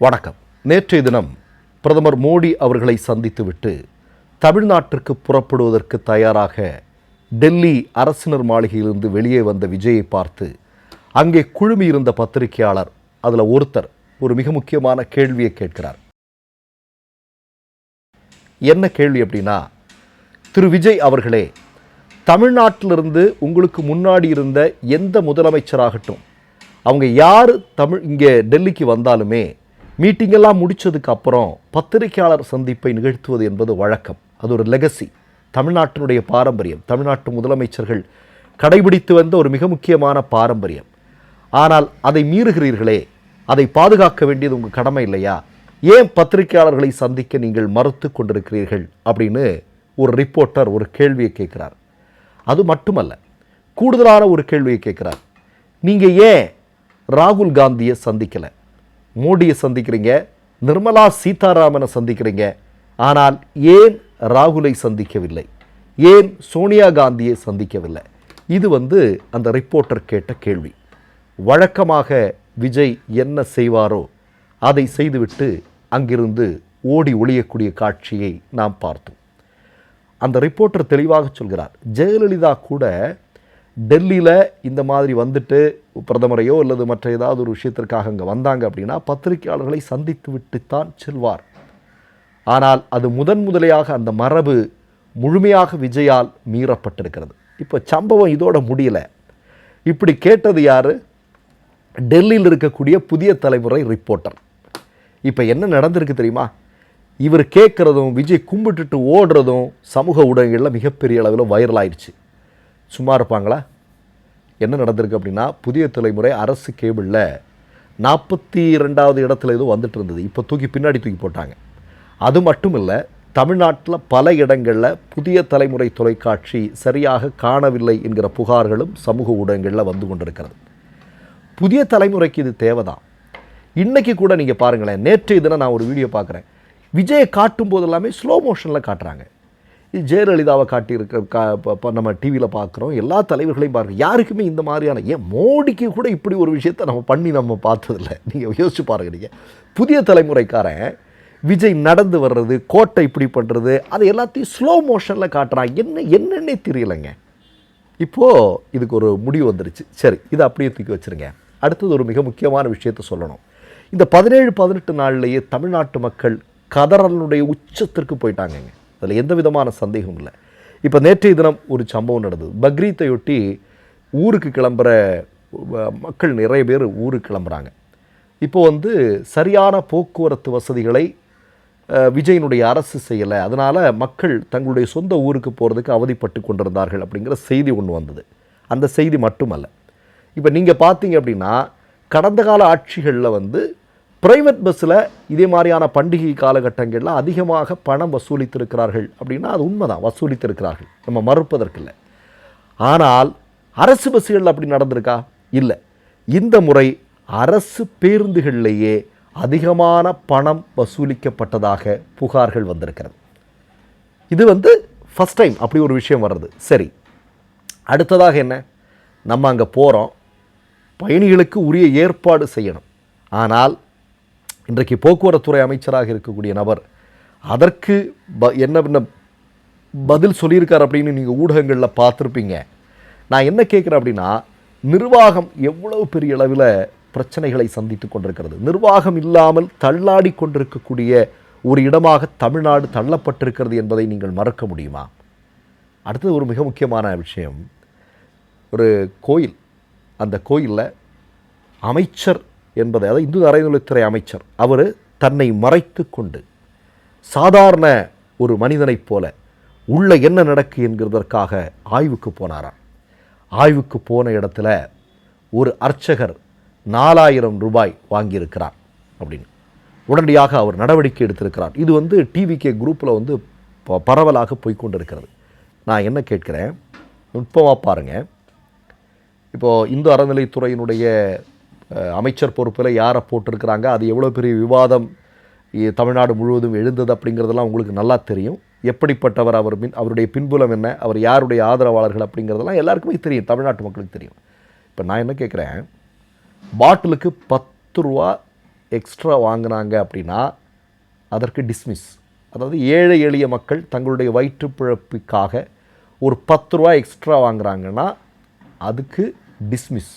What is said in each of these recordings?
வணக்கம். நேற்றைய தினம் பிரதமர் மோடி அவர்களை சந்தித்துவிட்டு தமிழ்நாட்டிற்கு புறப்படுவதற்கு தயாராக டெல்லி அரசினர் மாளிகையிலிருந்து வெளியே வந்த விஜயை பார்த்து அங்கே குழுமியிருந்த பத்திரிகையாளர் அதில் ஒருத்தர் ஒரு மிக முக்கியமான கேள்வியை கேட்கிறார். என்ன கேள்வி அப்படின்னா, திரு விஜய் அவர்களே, தமிழ்நாட்டிலிருந்து உங்களுக்கு முன்னாடி இருந்த எந்த முதலமைச்சராகட்டும், அவங்க யார் இங்கே டெல்லிக்கு வந்தாலுமே மீட்டிங்கெல்லாம் முடித்ததுக்கு அப்புறம் பத்திரிகையாளர் சந்திப்பை நிகழ்த்துவது என்பது வழக்கம். அது ஒரு லெகசி, தமிழ்நாட்டினுடைய பாரம்பரியம், தமிழ்நாட்டு முதலமைச்சர்கள் கடைபிடித்து வந்த ஒரு மிக முக்கியமான பாரம்பரியம். ஆனால் அதை மீறுகிறீர்களே, அதை பாதுகாக்க வேண்டியது உங்கள் கடமை இல்லையா? ஏன் பத்திரிகையாளர்களை சந்திக்க நீங்கள் மறுத்து கொண்டிருக்கிறீர்கள் அப்படின்னு ஒரு ரிப்போர்ட்டர் ஒரு கேள்வியை கேட்குறார். அது மட்டுமல்ல, கூடுதலான ஒரு கேள்வியை கேட்குறார். நீங்கள் ஏன் ராகுல் காந்தியை சந்திக்கலை? மோடியை சந்திக்கிறீங்க, நிர்மலா சீதாராமனை சந்திக்கிறீங்க, ஆனால் ஏன் ராகுலை சந்திக்கவில்லை? ஏன் சோனியா காந்தியை சந்திக்கவில்லை? இது அந்த ரிப்போர்ட்டர் கேட்ட கேள்வி. வழக்கமாக விஜய் என்ன செய்வாரோ அதை செய்துவிட்டு அங்கிருந்து ஓடி ஒளியக்கூடிய காட்சியை நாம் பார்த்தோம். அந்த ரிப்போர்ட்டர் தெளிவாக சொல்கிறார், ஜெயலலிதா கூட டெல்லியில் இந்த மாதிரி வந்துட்டு பிரதமரையோ அல்லது மற்ற ஏதாவது ஒரு விஷயத்திற்காக அங்கே வந்தாங்க அப்படின்னா பத்திரிகையாளர்களை சந்தித்து விட்டுத்தான் செல்வார். ஆனால் அது முதன்முதலையாக அந்த மரபு முழுமையாக விஜயால் மீறப்பட்டிருக்கிறது. இப்போ சம்பவம் இதோட முடியலை. இப்படி கேட்டது யார்? டெல்லியில் இருக்கக்கூடிய புதிய தலைமுறை ரிப்போர்ட்டர். இப்போ என்ன நடந்திருக்கு தெரியுமா? இவர் கேட்குறதும் விஜய் கும்பிட்டுட்டு ஓடுறதும் சமூக ஊடகங்களில் மிகப்பெரிய அளவில் வைரல் ஆயிடுச்சு. சும்மா இருப்பாங்களா? என்ன நடந்திருக்கு அப்படின்னா, புதிய தலைமுறை அரசு கேபிளில் 42வது இடத்துல ஏதோ வந்துட்டு இருந்தது. இப்போ பின்னாடி தூக்கி போட்டாங்க. அது மட்டும் இல்லை, தமிழ்நாட்டில் பல இடங்களில் புதிய தலைமுறை தொலைக்காட்சி சரியாக காணவில்லை என்கிற புகார்களும் சமூக ஊடகங்களில் வந்து கொண்டிருக்கிறது. புதிய தலைமுறைக்கு இது தேவைதான். இன்றைக்கி கூட நீங்கள் பாருங்களேன், நேற்றைய தினம் நான் ஒரு வீடியோ பார்க்குறேன். விஜயை காட்டும் போதெல்லாமே ஸ்லோ மோஷனில் காட்டுறாங்க. ஜெயலலிதாவை காட்டியிருக்க நம்ம டிவியில் பார்க்குறோம், எல்லா தலைவர்களையும் பார்க்குறோம். யாருக்குமே இந்த மாதிரியான, ஏன் மோடிக்கு கூட இப்படி ஒரு விஷயத்தை நம்ம பார்த்ததில்லை. நீங்கள் யோசிச்சு பாருங்க. நீங்கள் புதிய தலைமுறைக்காரன் விஜய் நடந்து வர்றது, கோட்டை இப்படி பண்ணுறது, அது எல்லாத்தையும் ஸ்லோ மோஷனில் காட்டுறான். என்னன்னே தெரியலைங்க. இப்போது இதுக்கு ஒரு முடிவு வந்துருச்சு. சரி, இதை அப்படியே தூக்கி வச்சுருங்க. அடுத்தது ஒரு மிக முக்கியமான விஷயத்தை சொல்லணும். இந்த 17-18 நாள்லேயே தமிழ்நாட்டு மக்கள் கதறலுடைய உச்சத்திற்கு போயிட்டாங்கங்க. அதில் எந்த விதமான சந்தேகமும் இல்லை. இப்போ நேற்றைய தினம் ஒரு சம்பவம் நடந்தது. பக்ரீத்தையொட்டி ஊருக்கு கிளம்புற மக்கள் நிறைய பேர் ஊருக்கு கிளம்புறாங்க. இப்போ சரியான போக்குவரத்து வசதிகளை விஜயினுடைய அரசு செய்யலை. அதனால் மக்கள் தங்களுடைய சொந்த ஊருக்கு போகிறதுக்கு அவதிப்பட்டு கொண்டிருந்தார்கள் அப்படிங்கிற செய்தி ஒன்று வந்தது. அந்த செய்தி மட்டுமல்ல, இப்போ நீங்கள் பார்த்தீங்க அப்படின்னா, கடந்த கால ஆட்சிகளில் பிரைவேட் பஸ்ஸில் இதே மாதிரியான பண்டிகை காலகட்டங்களில் அதிகமாக பணம் வசூலித்திருக்கிறார்கள் அப்படின்னா அது உண்மைதான், வசூலித்திருக்கிறார்கள், நம்ம மறுப்பதற்கில்லை. ஆனால் அரசு பஸ்ஸுகளில் அப்படி நடந்திருக்கா? இல்லை. இந்த முறை அரசு பேருந்துகளிலேயே அதிகமான பணம் வசூலிக்கப்பட்டதாக புகார்கள் வந்திருக்கிறது. இது ஃபஸ்ட் டைம் அப்படி ஒரு விஷயம் வர்றது. சரி, அடுத்ததாக என்ன? நம்ம அங்கே போகிறோம், பயணிகளுக்கு உரிய ஏற்பாடு செய்யணும். ஆனால் இன்றைக்கு போக்குவரத்துறை அமைச்சராக இருக்கக்கூடிய நபர் அதற்கு என்ன பதில் சொல்லியிருக்கார் அப்படின்னு நீங்கள் ஊடகங்களில் பார்த்துருப்பீங்க. நான் என்ன கேட்குறேன் அப்படின்னா, நிர்வாகம் எவ்வளவு பெரிய அளவில் பிரச்சனைகளை சந்தித்து கொண்டிருக்கிறது. நிர்வாகம் இல்லாமல் தள்ளாடி கொண்டிருக்கக்கூடிய ஒரு இடமாக தமிழ்நாடு தள்ளப்பட்டிருக்கிறது என்பதை நீங்கள் மறக்க முடியுமா? அடுத்தது ஒரு மிக முக்கியமான விஷயம். ஒரு கோயில், அந்த கோயிலில் அமைச்சர் என்பதை, அதாவது இந்து அறநிலையத்துறை அமைச்சர், அவர் தன்னை மறைத்து கொண்டு சாதாரண ஒரு மனிதனைப் போல உள்ள என்ன நடக்கு என்கிறதற்காக ஆய்வுக்கு போனாராம். ஆய்வுக்கு போன இடத்துல ஒரு அர்ச்சகர் 4000 ரூபாய் வாங்கியிருக்கிறார் அப்படின்னு உடனடியாக அவர் நடவடிக்கை எடுத்திருக்கிறார். இது டிவிகே குரூப்பில் பரவலாக போய்கொண்டிருக்கிறது. நான் என்ன கேட்குறேன், நுட்பமாக பாருங்கள். இப்போது இந்து அறநிலையத்துறையினுடைய அமைச்சர் பொறுப்பில் யாரை போட்டிருக்கிறாங்க, அது எவ்வளோ பெரிய விவாதம் தமிழ்நாடு முழுவதும் எழுந்தது அப்படிங்கிறதெல்லாம் உங்களுக்கு நல்லா தெரியும். எப்படிப்பட்டவர் அவருடைய பின்புலம் என்ன, அவர் யாருடைய ஆதரவாளர்கள் அப்படிங்கிறதெல்லாம் எல்லாருக்குமே தெரியும், தமிழ்நாட்டு மக்களுக்கு தெரியும். இப்போ நான் என்ன கேட்குறேன், பாட்டிலுக்கு 10 ரூபா எக்ஸ்ட்ரா வாங்கினாங்க அப்படின்னா அதற்கு டிஸ்மிஸ். அதாவது ஏழை எளிய மக்கள் தங்களுடைய வயிற்று பிழப்புக்காக ஒரு 10 ரூபா எக்ஸ்ட்ரா வாங்குறாங்கன்னா அதுக்கு டிஸ்மிஸ்.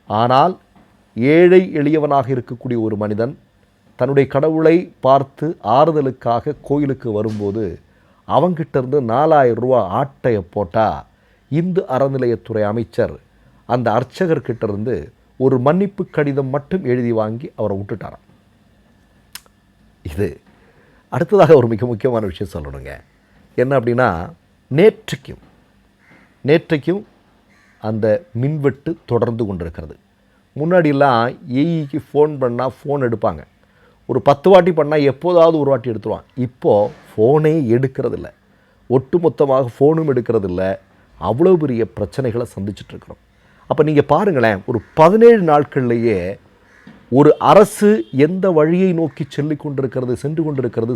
ஆனால் ஏழை எளியவனாக இருக்கக்கூடிய ஒரு மனிதன் தன்னுடைய கடவுளை பார்த்து ஆறுதலுக்காக கோயிலுக்கு வரும்போது அவங்கிட்டேருந்து 4000 ரூபா ஆட்டையை போட்டால் இந்து அறநிலையத்துறை அமைச்சர் அந்த அர்ச்சகர்கிட்டேருந்து ஒரு மன்னிப்பு கடிதம் மட்டும் எழுதி வாங்கி அவரை விட்டுட்டாராம். இது அடுத்ததாக ஒரு மிக முக்கியமான விஷயம் சொல்லணுங்க. என்ன அப்படின்னா, நேற்றைக்கும் அந்த மின்வெட்டு தொடர்ந்து கொண்டிருக்கிறது. முன்னாடிலாம் ஏஇக்கு ஃபோன் பண்ணால் ஃபோன் எடுப்பாங்க, ஒரு 10 வாட்டி பண்ணால் எப்போதாவது ஒரு வாட்டி எடுத்துருவான். இப்போது ஃபோனே எடுக்கிறதில்ல, ஒட்டுமொத்தமாக ஃபோனும் எடுக்கிறதில்ல. அவ்வளோ பெரிய பிரச்சனைகளை சந்திச்சிட்ருக்கிறோம். அப்போ நீங்கள் பாருங்களேன், ஒரு 17 நாட்கள்லேயே ஒரு அரசு எந்த வழியை நோக்கி சென்று கொண்டிருக்கிறது,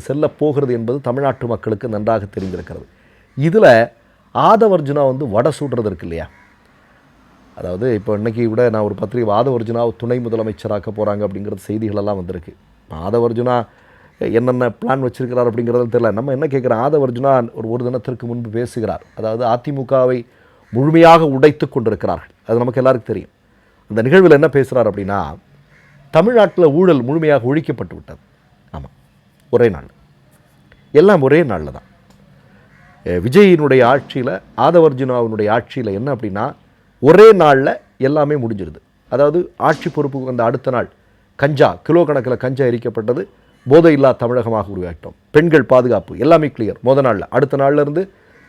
செல்ல போகிறது என்பது தமிழ்நாட்டு மக்களுக்கு நன்றாக தெரிந்திருக்கிறது. இதில் ஆதவர்ஜுனா வடை சுடுறது இருக்கு இல்லையா, அதாவது இப்போ இன்றைக்கி கூட நான் ஒரு பத்திரிகை ஆதவர்ஜுனா துணை முதலமைச்சராக்க போகிறாங்க அப்படிங்கிறது செய்திகளெல்லாம் வந்திருக்கு. ஆதவர்ஜுனா என்னென்ன பிளான் வச்சுருக்கிறார் அப்படிங்கிறது தெரியல. நம்ம என்ன கேட்குறோம், ஆதவர்ஜுனா ஒரு தினத்திற்கு முன்பு பேசுகிறார். அதாவது அதிமுகவை முழுமையாக உடைத்து கொண்டிருக்கிறார்கள், அது நமக்கு எல்லாருக்கும் தெரியும். அந்த நிகழ்வில் என்ன பேசுகிறார் அப்படின்னா, தமிழ்நாட்டில் ஊழல் முழுமையாக ஒழிக்கப்பட்டு விட்டது. ஆமாம், ஒரே நாள், எல்லாம் ஒரே நாளில் தான். விஜயினுடைய ஆட்சியில், ஆதவர்ஜுனாவினுடைய ஆட்சியில் என்ன அப்படின்னா, ஒரே நாளில் எல்லாமே முடிஞ்சிருது. அதாவது ஆட்சி பொறுப்புக்கு வந்த அடுத்த நாள் கஞ்சா, கிலோ கணக்கில் கஞ்சா எரிக்கப்பட்டது, போதையில்லா தமிழகமாக உருவாக்கிட்டோம். பெண்கள் பாதுகாப்பு எல்லாமே கிளியர் முதல் நாளில். அடுத்த நாள்லேருந்து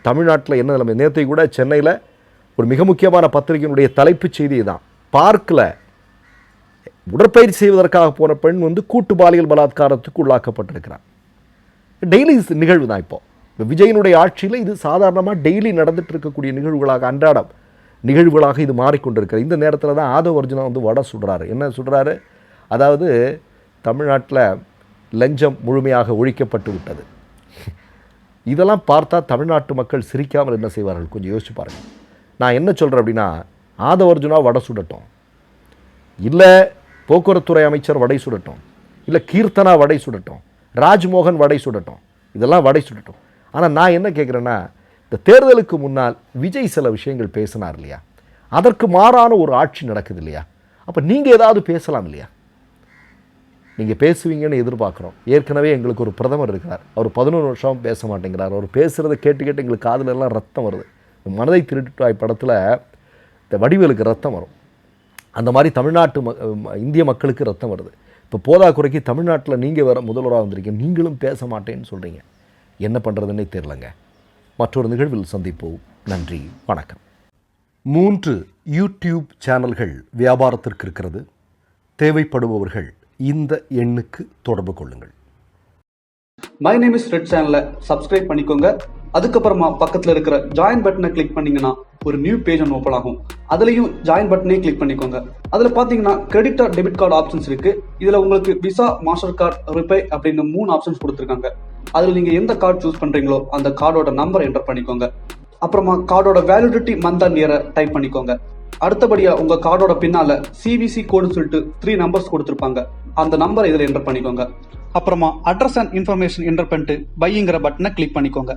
தமிழ்நாட்டில் என்ன நிலைமை, நேற்றை கூட சென்னையில் ஒரு மிக முக்கியமான பத்திரிகையினுடைய தலைப்புச் செய்தி தான், பார்க்கில் உடற்பயிற்சி செய்வதற்காக போன பெண் கூட்டு பாலியல் பலாத்காரத்துக்கு உள்ளாக்கப்பட்டிருக்கிறார். டெய்லி நிகழ்வு தான். இப்போ விஜயனுடைய ஆட்சியில் இது சாதாரணமாக டெய்லி நடந்துட்டு இருக்கக்கூடிய நிகழ்வுகளாக, அன்றாடம் நிகழ்வுகளாக இது மாறிக்கொண்டிருக்கிறது. இந்த நேரத்தில் தான் ஆதவர்ஜுனா வடை சுடுறாரு. என்ன சுடுறாரு, அதாவது தமிழ்நாட்டில் லஞ்சம் முழுமையாக ஒழிக்கப்பட்டு விட்டது. இதெல்லாம் பார்த்தா தமிழ்நாட்டு மக்கள் சிரிக்காமல் என்ன செய்வார்கள், கொஞ்சம் யோசிச்சு பாருங்கள். நான் என்ன சொல்கிறேன் அப்படின்னா, ஆதவர்ஜுனா வடை சுடட்டும், இல்லை போக்குவரத்துறை அமைச்சர் வடை சுடட்டும், இல்லை கீர்த்தனா வடை சுடட்டும், ராஜ்மோகன் வடை சுடட்டும், இதெல்லாம் வடை சுடட்டும். ஆனால் நான் என்ன கேட்குறேன்னா, இந்த தேர்தலுக்கு முன்னால் விஜய் சில விஷயங்கள் பேசினார் இல்லையா, அதற்கு மாறான ஒரு ஆட்சி நடக்குது இல்லையா, அப்போ நீங்கள் ஏதாவது பேசலாம் இல்லையா? நீங்கள் பேசுவீங்கன்னு எதிர்பார்க்குறோம். ஏற்கனவே எங்களுக்கு ஒரு பிரதமர் இருக்கிறார், அவர் 11 வருஷம் பேச மாட்டேங்கிறார். அவர் பேசுகிறத கேட்டு எங்களுக்கு காதுலெல்லாம் ரத்தம் வருது. மனதை திருட்டுவாய் படத்தில் இந்த வடிவேலுக்கு ரத்தம் வரும், அந்த மாதிரி தமிழ்நாட்டு இந்திய மக்களுக்கு ரத்தம் வருது. இப்போ போதாக்குறைக்கு தமிழ்நாட்டில் நீங்கள் வேறு முதல்வராக வந்திருக்கீங்க, நீங்களும் பேச மாட்டேன்னு சொல்கிறீங்க. என்ன பண்ணுறதுன்னே தெரிலங்க. மற்றொரு நிகழ்வில் சந்திப்போம். நன்றி, வணக்கம். 3 யூடியூப் சேனல்கள் வியாபாரத்திற்கு இருக்கிறது. தேவைப்படுபவர்கள் இந்த எண்ணுக்கு தொடர்பு கொள்ளுங்கள். மை நேம் இஸ் ரெட் சேனலை சப்ஸ்கிரைப் பண்ணிக்கோங்க. அதுக்கப்புறமா பக்கத்தில் இருக்கிற ஜாயின் பட்டனை கிளிக் பண்ணீங்கன்னா ஒரு நியூ பேஜ் ஒன்று ஓப்பன் ஆகும். அதுலேயும் ஜாயின் பட்டனே கிளிக் பண்ணிக்கோங்க. அதில் பார்த்தீங்கன்னா credit R debit card options இருக்கு. இதில் உங்களுக்கு விசா, மாஸ்டர் கார்டு, ரிப்பே அப்படின்னு 3 ஆப்ஷன்ஸ் கொடுத்துருக்காங்க. அதில் நீங்கள் எந்த கார்டு சூஸ் பண்ணுறீங்களோ அந்த கார்டோட நம்பர் என்டர் பண்ணிக்கோங்க. அப்புறமா கார்டோட வேலிடிட்டி மந்த் அண்ட் இயரை டைப் பண்ணிக்கோங்க. அடுத்தபடியா உங்க கார்டோட பின்னால சிவிசி கோடுன்னு சொல்லிட்டு 3 நம்பர்ஸ் கொடுத்துருப்பாங்க. அந்த நம்பர் இதில் என்டர் பண்ணிக்கோங்க. அப்புறமா அட்ரஸ் அண்ட் இன்ஃபர்மேஷன் என்டர் பண்ணிட்டு பைங்கிற பட்டனை கிளிக் பண்ணிக்கோங்க.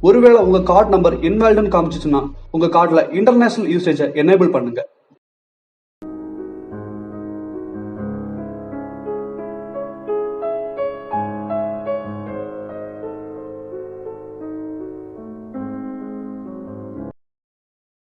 ஒருவேளை உங்க கார்டு நம்பர் இன்வாலிட்னு காமிச்சிச்சுன்னா உங்க கார்டுல இன்டர்நேஷனல் யூசேஜை எனேபிள் பண்ணுங்க.